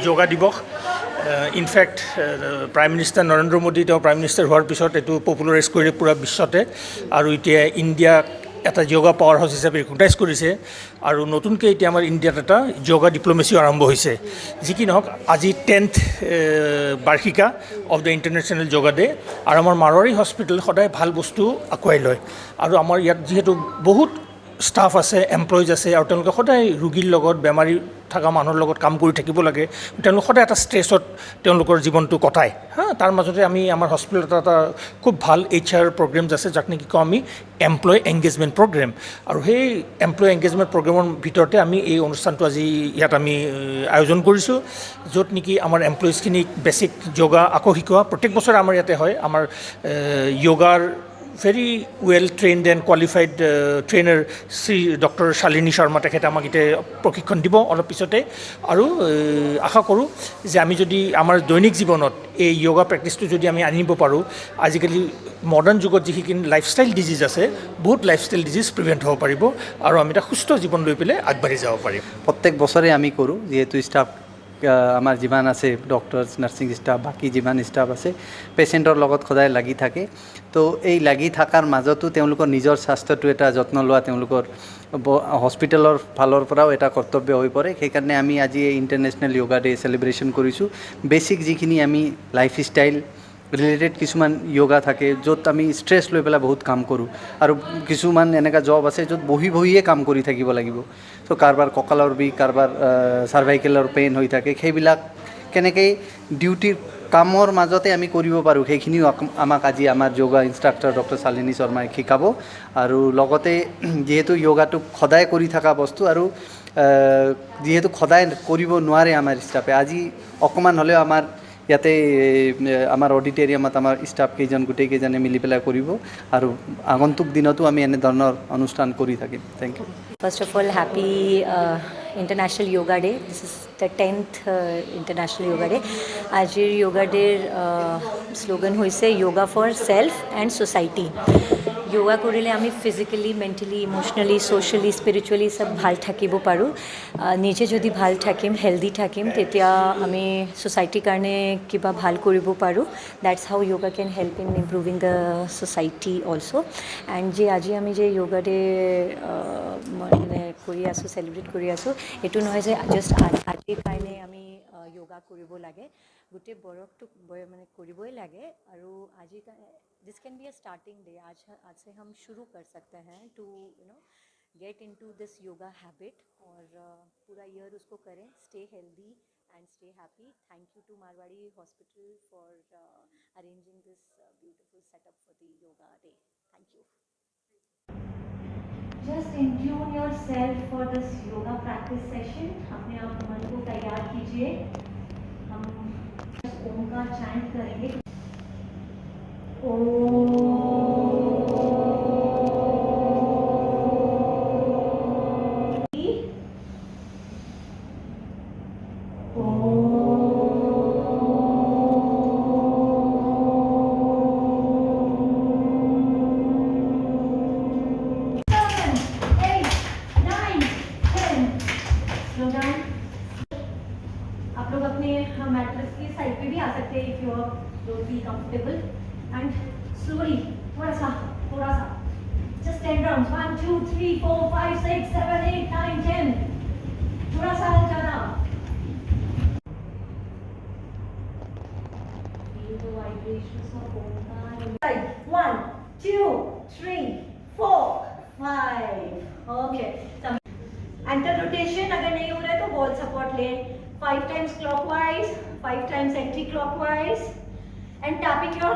যোগা দিৱস in fact prime minister Narendra Modi তেওঁ prime minister হোৱাৰ পিছত এইটো পপুলাৰাইজ কৰি পুৰা বিশ্বতে আৰু এতিয়া ইণ্ডিয়াক এটা যোগা পাৱাৰ হাউচ হিচাপে ৰিকগনাইজ কৰিছে আৰু নতুনকৈ এতিয়া আমাৰ ইণ্ডিয়াত এটা যোগা ডিপ্ল'মেচিও আৰম্ভ হৈছে। যি কি নহওক আজি 10th বাৰ্ষিকা of the international yoga day আৰু আমাৰ মাৰোৱাৰী হস্পিটেল সদায় ভাল বস্তু আগুৱাই লয় আৰু আমাৰ ইয়াত যিহেতু বহুত ষ্টাফ আছে, এমপ্লয়িজ আছে আৰু তেওঁলোকে সদায় ৰোগীৰ লগত বেমাৰী থকা মানুহৰ লগত কাম কৰি থাকিব লাগে। তেওঁলোক সদায় এটা ষ্ট্ৰেছত তেওঁলোকৰ জীৱনটো কটায় তাৰ মাজতে আমি আমাৰ হস্পিটেলত এটা খুব ভাল HR প্ৰগ্ৰেমছ আছে যাক নেকি কওঁ আমি এমপ্লয় এংগেজমেণ্ট প্ৰগ্ৰেম আৰু সেই এমপ্লয় এংগেজমেণ্ট প্ৰগ্ৰেমৰ ভিতৰতে আমি এই অনুষ্ঠানটো আজি ইয়াত আমি আয়োজন কৰিছোঁ, য'ত নেকি আমাৰ এমপ্লয়িজখিনিক বেছিক যোগা আকৌ শিকোৱা প্ৰত্যেক বছৰে আমাৰ ইয়াতে হয়। আমাৰ যোগাৰ very well trained and qualified trainer Shri doctor Shalini Sharma তেখেতে আমাক এতিয়া প্ৰশিক্ষণ দিব অলপ পিছতে আৰু আশা কৰোঁ যে আমি যদি আমাৰ দৈনিক জীৱনত এই যোগা প্ৰেক্টিছটো যদি আমি আনিব পাৰোঁ, আজিকালি মডাৰ্ণ যুগত যিখিনি লাইফষ্টাইল ডিজিজ আছে বহুত লাইফষ্টাইল ডিজিজ প্ৰিভেণ্ট হ'ব পাৰিব আৰু আমি এটা সুস্থ জীৱন লৈ পেলাই আগবাঢ়ি যাব পাৰিম। প্ৰত্যেক বছৰে আমি কৰোঁ, যিহেতু ষ্টাফ আমাৰ যিমান আছে ডক্টৰ্ছ নাৰ্ছিং ষ্টাফ বাকী যিমান ষ্টাফ আছে পেচেণ্টৰ লগত সদায় লাগি থাকে। তো এই লাগি থকাৰ মাজতো তেওঁলোকৰ নিজৰ স্বাস্থ্যটো এটা যত্ন লোৱা তেওঁলোকৰ হস্পিটেলৰ ফালৰ পৰাও এটা কৰ্তব্য হৈ পৰে। সেইকাৰণে আমি আজি এই ইণ্টাৰনেশ্যনেল যোগা ডে চেলিব্ৰেশ্যন কৰিছোঁ। বেছিক যিখিনি আমি লাইফষ্টাইল ৰিলেটেড কিছুমান যোগা থাকে য'ত আমি ষ্ট্ৰেছ লৈ পেলাই বহুত কাম কৰোঁ আৰু কিছুমান এনেকুৱা জব আছে য'ত বহিয়ে কাম কৰি থাকিব লাগিব। ত' কাৰোবাৰ কঁকালৰ বিষ, কাৰোবাৰ চাৰ্ভাইকেলৰ পেইন হৈ থাকে, সেইবিলাক কেনেকৈ ডিউটিৰ কামৰ মাজতে আমি কৰিব পাৰোঁ সেইখিনিও আমাক আজি আমাৰ যোগা ইনষ্ট্ৰাক্টৰ ডক্টৰ শালিনী শৰ্মাই শিকাব। আৰু লগতে যিহেতু যোগাটো সদায় কৰি থকা বস্তু আৰু যিহেতু সদায় কৰিব নোৱাৰে আমাৰ ষ্টাফে, আজি অকণমান হ'লেও আমাৰ ইয়াতে আমাৰ অডিটৰিয়ামত আমাৰ ষ্টাফ কেইজন গোটেইকেইজনে মিলি পেলাই কৰিব আৰু আগন্তুক দিনতো আমি এনেধৰণৰ অনুষ্ঠান কৰি থাকিম। Thank you. First of all, happy International Yoga Day. This is the 10th International Yoga Day. আজিৰ yoga day slogan হৈছে yoga for self and society. Yoga কৰিলে আমি physically, mentally, emotionally, socially, spiritually চব ভাল থাকিব পাৰোঁ। নিজে যদি ভাল থাকিম, হেল্ডি থাকিম, তেতিয়া আমি ছ'চাইটিৰ কাৰণে কিবা ভাল কৰিব পাৰোঁ। That's how yoga can help in improving the society also'. এণ্ড আজি আমি যে যোগা ডে মানে কৰি আছোঁ, চেলিব্ৰেট কৰি আছোঁ, এইটো নহয় যে জাষ্ট আজিৰ কাৰণে আমি যোগা কৰিব লাগে, গোটেই বয়সটো মানে কৰিবই লাগে। আৰু আজিৰ this can be a starting day. आज से हम शुरू कर सकते हैं to get into this yoga habit और पूरा ईयर उसको करें। Stay healthy and stay happy. Thank you to Marwari hospital for arranging this beautiful setup for the yoga day. Thank you. Just intune yourself for this yoga practice session. अपने आप मन को तैयार कीजिए। हम ओम का चैंट करेंगे। आप लोग अपने मैट्रेस की साइड पे भी आ सकते हैं if you don't feel comfortable. And slowly थोड़ा सा जस्ट 10 राउंड्स 1 2 3 4 5 6 7 8 9 10 थोड़ा सा जाना। Feel the vibrations of Omkar. 1 2 3 4 5 okay. Enter rotation अगर नहीं हो रहा है तो वॉल सपोर्ट लें। 5 times clockwise, 5 times anti-clockwise, and tapping your